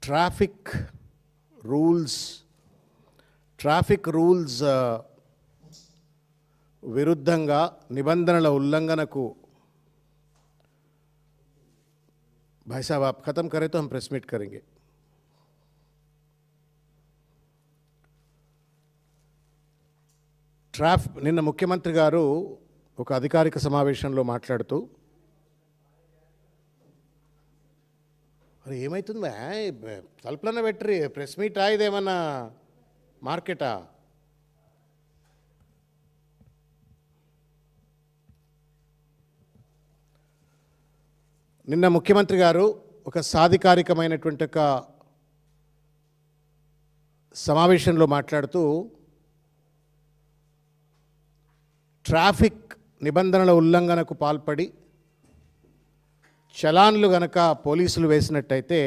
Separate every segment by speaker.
Speaker 1: Traffic rules విరుద్ధంగా నిబంధనల ఉల్లంఘనకు भाई साहब आप ख़त्म करें तो हम प्रेस मीट करेंगे। నిన్న ముఖ్యమంత్రి గారు ఒక అధికారిక సమావేశంలో మాట్లాడుతూ మరి ఏమైతుంది తలుపులన్న పెట్టరి ప్రెస్ మీట్ ఇదేమన్నా మార్కెటా? నిన్న ముఖ్యమంత్రి గారు ఒక సాధికారికమైనటువంటి ఒక సమావేశంలో మాట్లాడుతూ ట్రాఫిక్ నిబంధనల ఉల్లంఘనకు పాల్పడి చలాన్లు గనక పోలీసులు వేసినట్టయితే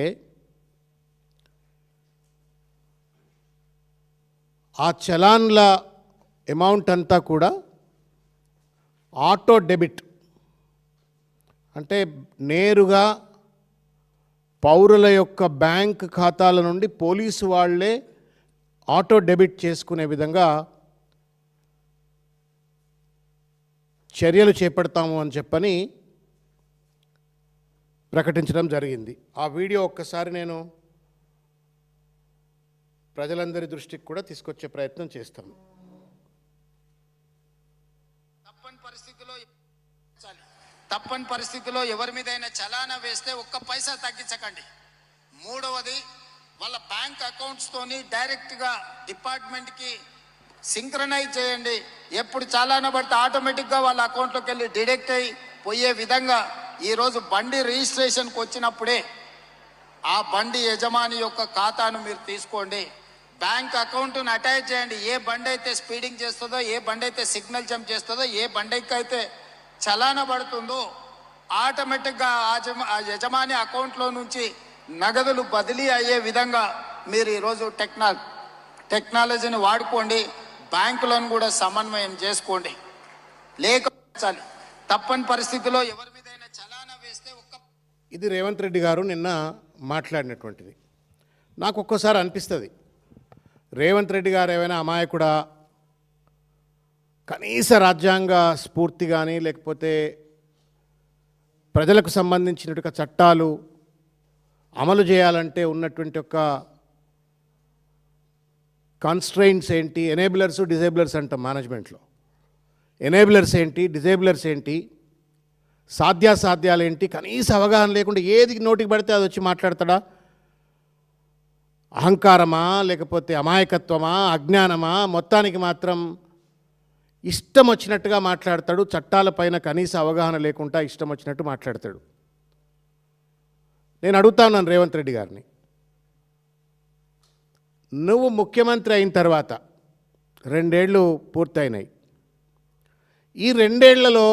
Speaker 1: ఆ చలాన్ల అమౌంట్ అంతా కూడా ఆటో డెబిట్ అంటే నేరుగా పౌరుల యొక్క బ్యాంక్ ఖాతాల నుండి పోలీసు వాళ్ళే ఆటో డెబిట్ చేసుకునే విధంగా చర్యలు చేపడతాము అని చెప్పని ప్రకటించడం జరిగింది. ఆ వీడియో ఒక్కసారి నేను ప్రజలందరి దృష్టికి కూడా తీసుకొచ్చే ప్రయత్నం చేస్తాను.
Speaker 2: తప్పని పరిస్థితిలో ఎవరి మీదైనా చలానా వేస్తే ఒక్క పైసా తగ్గించకండి. మూడవది, వాళ్ళ బ్యాంక్ అకౌంట్స్తోని డైరెక్ట్గా డిపార్ట్మెంట్కి సింక్రనైజ్ చేయండి. ఎప్పుడు చలానా పడితే ఆటోమేటిక్గా వాళ్ళ అకౌంట్లోకి వెళ్ళి డిడక్ట్ అయ్యి పోయే విధంగా ఈరోజు బండి రిజిస్ట్రేషన్కి వచ్చినప్పుడే ఆ బండి యజమాని యొక్క ఖాతాను మీరు తీసుకోండి. బ్యాంక్ అకౌంట్ను అటాచ్ చేయండి. ఏ బండి అయితే స్పీడింగ్ చేస్తుందో, ఏ బండి అయితే సిగ్నల్ జంప్ చేస్తుందో, ఏ బండికి అయితే చలానా పడుతుందో ఆటోమేటిక్గా ఆ యజమాని అకౌంట్లో నుంచి నగదులు బదిలీ అయ్యే విధంగా మీరు ఈరోజు టెక్నాలజీని వాడుకోండి. బ్యాంకులను కూడా సమన్వయం చేసుకోండి. లేకపోతే తప్పని పరిస్థితిలో ఎవరి మీదైనా చలానా వేస్తే
Speaker 1: ఇది రేవంత్ రెడ్డి గారు నిన్న మాట్లాడినటువంటిది. నాకు ఒక్కోసారి అనిపిస్తుంది రేవంత్ రెడ్డి గారు ఏమైనా అమాయకుడా, కనీస రాజ్యాంగ స్ఫూర్తి కానీ లేకపోతే ప్రజలకు సంబంధించినటువంటి చట్టాలు అమలు చేయాలంటే ఉన్నటువంటి ఒక కాన్స్ట్రెయింట్స్ ఏంటి, ఎనేబులర్స్ డిజేబులర్స్ అంటాం మేనేజ్మెంట్లో. ఎనేబులర్స్ ఏంటి, డిజేబులర్స్ ఏంటి, సాధ్యాసాధ్యాలు ఏంటి, కనీస అవగాహన లేకుండా ఏది నోటికి పడితే అది వచ్చి మాట్లాడతాడా? అహంకారమా లేకపోతే అమాయకత్వమా అజ్ఞానమా? మొత్తానికి మాత్రం ఇష్టం వచ్చినట్టుగా మాట్లాడతాడు. చట్టాలపైన కనీస అవగాహన లేకుండా ఇష్టం వచ్చినట్టు మాట్లాడతాడు. నేను అడుగుతాను రేవంత్ రెడ్డి గారిని, నువ్వు ముఖ్యమంత్రి అయిన తర్వాత 2 ఏళ్ళు పూర్తయినాయి. ఈ 2 ఏళ్లలో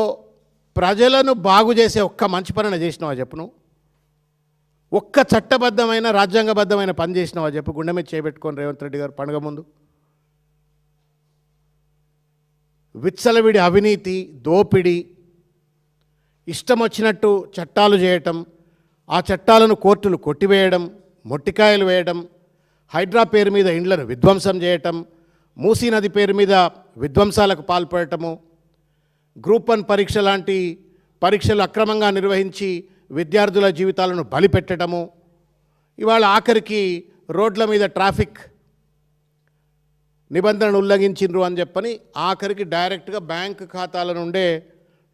Speaker 1: ప్రజలను బాగు చేసే ఒక్క మంచి పనిని చేసినావా చెప్పు? నువ్వు ఒక్క చట్టబద్ధమైన రాజ్యాంగబద్ధమైన పని చేసినావా చెప్పు? గుండె మీద చేయబెట్టుకొని రేవంత్ రెడ్డి గారు పండుగ ముందు విచ్చలవిడి అవినీతి, దోపిడీ, ఇష్టం వచ్చినట్టు చట్టాలు చేయటం, ఆ చట్టాలను కోర్టులు కొట్టివేయడం, మొట్టికాయలు వేయడం, హైడ్రా పేరు మీద ఇండ్లను విధ్వంసం చేయటం, మూసీ నది పేరు మీద విధ్వంసాలకు పాల్పడటము, గ్రూప్ 1 పరీక్ష లాంటి పరీక్షలు అక్రమంగా నిర్వహించి విద్యార్థుల జీవితాలను బలిపెట్టడము, ఇవాళ ఆఖరికి రోడ్ల మీద ట్రాఫిక్ నిబంధనలు ఉల్లంఘించిండ్రు అని చెప్పని ఆఖరికి డైరెక్ట్గా బ్యాంక్ ఖాతాల నుండే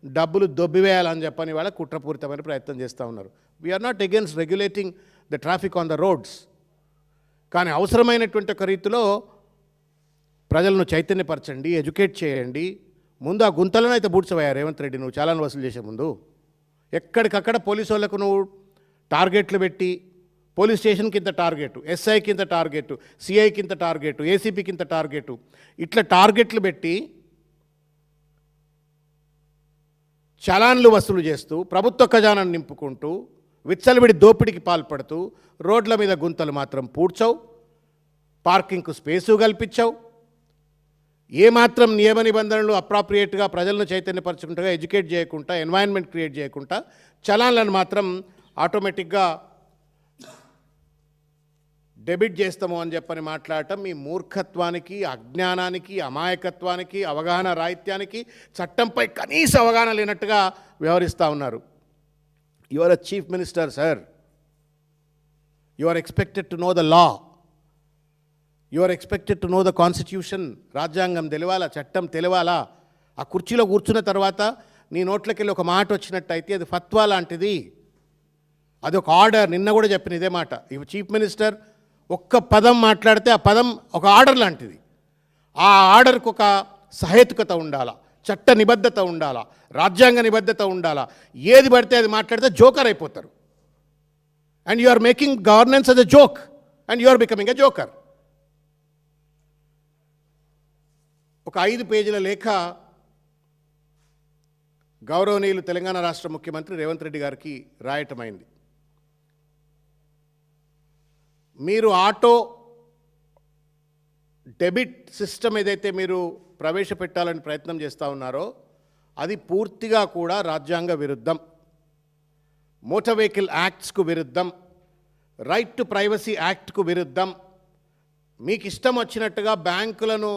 Speaker 1: డబ్బులు దొబ్బివేయాలని చెప్పని వాళ్ళ కుట్రపూరితమైన ప్రయత్నం చేస్తూ ఉన్నారు. We are not against regulating the traffic on the roads, కానీ అవసరమైనటువంటి ఒక రీతిలో ప్రజలను చైతన్యపరచండి, ఎడ్యుకేట్ చేయండి. ముందు ఆ గుంతలను అయితే బూడ్చవయ్యా రేవంత్ రెడ్డి, నువ్వు చాలాను వసూలు చేసే ముందు ఎక్కడికక్కడ పోలీసు వాళ్ళకు నువ్వు టార్గెట్లు పెట్టి, పోలీస్ స్టేషన్కి ఇంత టార్గెట్, ఎస్ఐకి ఇంత టార్గెట్, సిఐకి ఇంత టార్గెట్, ఏసీపీకి ఇంత టార్గెట్, ఇట్లా టార్గెట్లు పెట్టి చలాన్లు వసూలు చేస్తూ ప్రభుత్వ ఖజానాన్ని నింపుకుంటూ విచ్చలవిడి దోపిడికి పాల్పడుతూ రోడ్ల మీద గుంతలు మాత్రం పూడ్చవు, పార్కింగ్కు స్పేసు కల్పించావు, ఏమాత్రం నియమ నిబంధనలు అప్రాప్రియేట్గా ప్రజలను చైతన్యపరచుకుంటా ఎడ్యుకేట్ చేయకుండా ఎన్వైరన్మెంట్ క్రియేట్ చేయకుండా చలాన్లను మాత్రం ఆటోమేటిక్గా డెబిట్ చేస్తాము అని చెప్పని మాట్లాడటం మీ మూర్ఖత్వానికి, అజ్ఞానానికి, అమాయకత్వానికి, అవగాహన రాహిత్యానికి, చట్టంపై కనీస అవగాహన లేనట్టుగా వ్యవహరిస్తూ ఉన్నారు. You are a chief minister sir. You are expected to know the law. You are expected to know the constitution. రాజ్యాంగం తెలియాలా, చట్టం తెలియాలా. ఆ కుర్చీలో కూర్చున్న తర్వాత నీ నోట్లకెళ్ళి ఒక మాట వచ్చినట్టయితే అది ఫత్వా లాంటిది, అది ఒక ఆర్డర్. నిన్న కూడా చెప్పిన ఇదే మాట. ఈ చీఫ్ మినిస్టర్ ఒక్క పదం మాట్లాడితే ఆ పదం ఒక ఆర్డర్ లాంటిది. ఆ ఆర్డర్కి ఒక సహేతుకత ఉండాలా, చట్ట నిబద్ధత ఉండాలా, రాజ్యాంగ నిబద్ధత ఉండాలా. ఏది పడితే అది మాట్లాడితే జోకర్ అయిపోతారు. And you are making governance as a joke and you are becoming a joker. ఒక 5 పేజీల లేఖ గౌరవనీయులు తెలంగాణ రాష్ట్ర ముఖ్యమంత్రి రేవంత్ రెడ్డి గారికి రాయటమైంది. మీరు ఆటో డెబిట్ సిస్టమ్ ఏదైతే మీరు ప్రవేశపెట్టాలని ప్రయత్నం చేస్తూ ఉన్నారో అది పూర్తిగా కూడా రాజ్యాంగ విరుద్ధం, మోటార్ వెహికల్ యాక్ట్స్కు విరుద్ధం, రైట్ టు ప్రైవసీ యాక్ట్కు విరుద్ధం. మీకు ఇష్టం వచ్చినట్టుగా బ్యాంకులను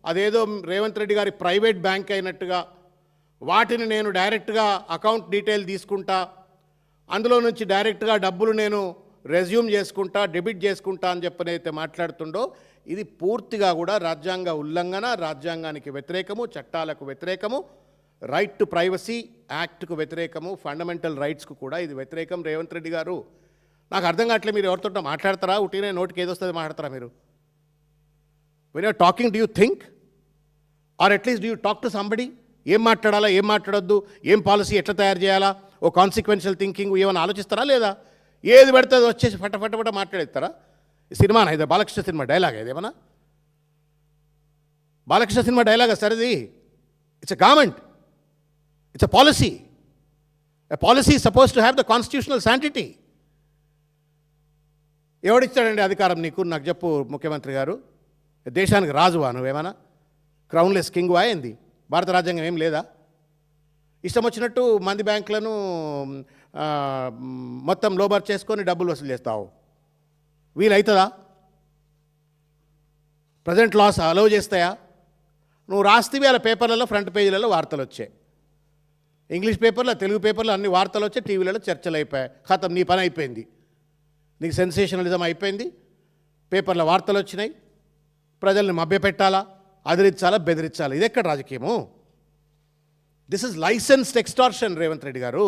Speaker 1: అదేదో రేవంత్ రెడ్డి గారి ప్రైవేట్ బ్యాంక్ అయినట్టుగా వాటిని నేను డైరెక్ట్గా అకౌంట్ డీటెయిల్ తీసుకుంటా, అందులో నుంచి డైరెక్ట్గా డబ్బులు నేను రెజ్యూమ్ చేసుకుంటా, డెబిట్ చేసుకుంటా అని చెప్పనైతే మాట్లాడుతుండో ఇది పూర్తిగా కూడా రాజ్యాంగ ఉల్లంఘన, రాజ్యాంగానికి వ్యతిరేకము, చట్టాలకు వ్యతిరేకము, రైట్ టు ప్రైవసీ యాక్ట్కు వ్యతిరేకము, ఫండమెంటల్ రైట్స్కు కూడా ఇది వ్యతిరేకం. రేవంత్ రెడ్డి గారు, నాకు అర్థం కావట్లేదు, మీరు ఎవరితో మాట్లాడతారా? ఉట్టినే నోటికి ఏదొస్తుంది మాట్లాడతారా మీరు? When you're talking do you think, or at least do you talk to somebody? ఏం మాట్లాడాలా, ఏం మాట్లాడొద్దు, ఏం పాలసీ ఎట్లా తయారు చేయాలా, ఓ కాన్సిక్వెన్షియల్ థింకింగ్ ఏమైనా ఆలోచిస్తారా లేదా? ఏది పడితే అది వచ్చేసి ఫట మాట్లాడేస్తారా? ఈ సినిమానా ఇది? బాలకృష్ణ సినిమా డైలాగ్ ఇది ఏమన్నా? బాలకృష్ణ సినిమా డైలాగ్ సార్ ఇది? It's a government, it's a policy. A policy is suppose to have the constitutional sanctity. ఎవడిచ్చాడండి అధికారం నీకు? నాకు చెప్పు ముఖ్యమంత్రి గారు. దేశానికి రాజువా నువ్వేమన్నా? క్రౌన్లెస్ కింగ్ వా ఏంది? భారత రాజ్యాంగం ఏం లేదా? ఇష్టం వచ్చినట్టు మంది బ్యాంకులను మొత్తం లోబర్ చేసుకొని డబ్బులు వసూలు చేస్తావు. వీలవుతుందా? ప్రజెంట్ లాస్ అలౌ చేస్తాయా? నువ్వు రాస్తేవి అలా పేపర్లలో ఫ్రంట్ పేజీలలో వార్తలు వచ్చాయి, ఇంగ్లీష్ పేపర్లో, తెలుగు పేపర్లో అన్ని వార్తలు వచ్చాయి, టీవీలలో చర్చలు అయిపోయాయి. ఖతం, నీ పని అయిపోయింది. నీకు సెన్సేషనలిజం అయిపోయింది. పేపర్లో వార్తలు వచ్చినాయి, ప్రజల్ని మభ్యపెట్టాలా, అదిరించాలా, బెదిరించాలా. ఇది ఎక్కడ రాజకీయము? This is licensed extortion Revanth Reddy garu.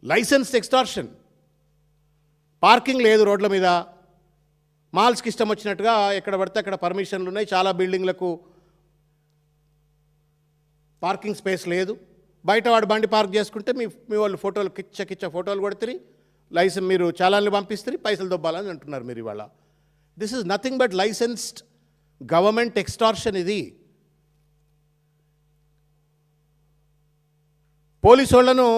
Speaker 1: Licensed extortion. Parking లేదు రోడ్ల మీద, మాల్స్కి ఇష్టం వచ్చినట్టుగా ఎక్కడ పడితే అక్కడ పర్మిషన్లు ఉన్నాయి, చాలా బిల్డింగ్లకు పార్కింగ్ స్పేస్ లేదు. బయట వాడు బండి పార్క్ చేసుకుంటే మీ వాళ్ళు ఫోటోలు కిచ్చ ఫోటోలు కొడుతుంది, లైసెన్స్ మీరు చాలాన్ని పంపిస్తుంది, పైసలు దొబ్బాలని అంటున్నారు మీరు ఇవాళ. This is nothing but licensed government extortion ఇది. పోలీసు వాళ్ళను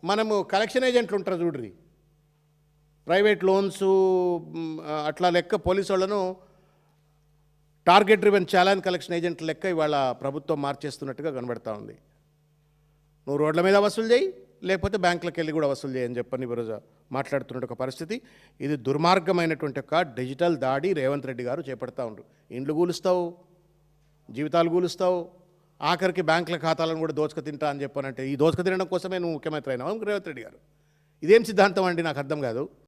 Speaker 1: మనము కలెక్షన్ ఏజెంట్లు ఉంటారు చూడ్రి, ప్రైవేట్ లోన్స్ అట్లా లెక్క పోలీసు వాళ్ళను టార్గెట్ డ్రివెన్ చాలాన్ కలెక్షన్ ఏజెంట్ల లెక్క ఇవాళ ప్రభుత్వం మార్చేస్తున్నట్టుగా కనబడతా ఉంది. నువ్వు రోడ్ల మీద వసూలు చేయి, లేకపోతే బ్యాంకులకు వెళ్ళి కూడా వసూలు చేయని చెప్పని ఈరోజు మాట్లాడుతున్న ఒక పరిస్థితి. ఇది దుర్మార్గమైనటువంటి ఒక డిజిటల్ దాడి రేవంత్ రెడ్డి గారు చేపడతా ఉండరు. ఇండ్లు కూలుస్తావు, జీవితాలు కూలుస్తావు, ఆఖరికి బ్యాంకుల ఖాతాలను కూడా దోచుక తింటా అని చెప్పానంటే ఈ దోచుక తినడం కోసమే నువ్వు ముఖ్యమంత్రి అయినావు రేవంత్ రెడ్డి గారు. ఇదేం సిద్ధాంతం అండి? నాకు అర్థం కాదు.